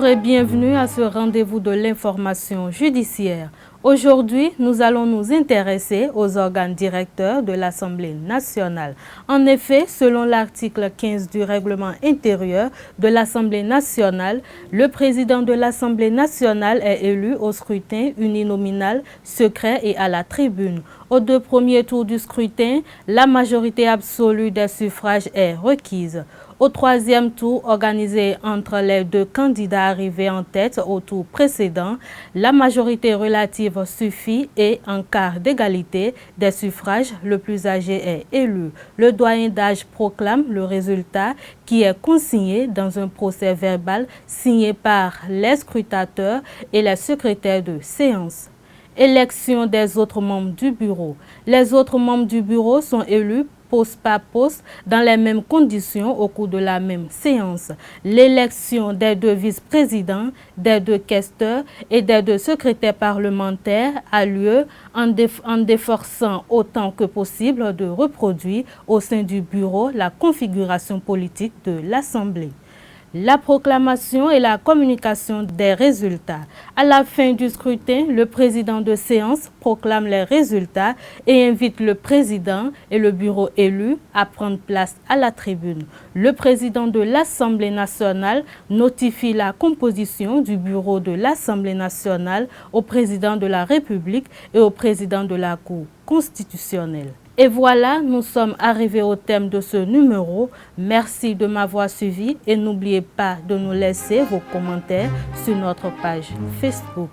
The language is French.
Bonjour et bienvenue à ce rendez-vous de l'information judiciaire. Aujourd'hui, nous allons nous intéresser aux organes directeurs de l'Assemblée nationale. En effet, selon l'article 15 du règlement intérieur de l'Assemblée nationale, le président de l'Assemblée nationale est élu au scrutin uninominal, secret et à la tribune. Aux deux premiers tours du scrutin, la majorité absolue des suffrages est requise. Au troisième tour, organisé entre les deux candidats arrivés en tête au tour précédent, la majorité relative suffit et en cas d'égalité des suffrages, le plus âgé est élu. Le doyen d'âge proclame le résultat qui est consigné dans un procès verbal signé par les scrutateurs et les secrétaires de séance. Élection des autres membres du bureau. Les autres membres du bureau sont élus poste par poste dans les mêmes conditions au cours de la même séance. L'élection des deux vice-présidents, des deux questeurs et des deux secrétaires parlementaires a lieu en déforçant autant que possible de reproduire au sein du bureau la configuration politique de l'Assemblée. La proclamation et la communication des résultats. À la fin du scrutin, le président de séance proclame les résultats et invite le président et le bureau élu à prendre place à la tribune. Le président de l'Assemblée nationale notifie la composition du bureau de l'Assemblée nationale au président de la République et au président de la Cour constitutionnelle. Et voilà, nous sommes arrivés au thème de ce numéro. Merci de m'avoir suivi et n'oubliez pas de nous laisser vos commentaires sur notre page Facebook.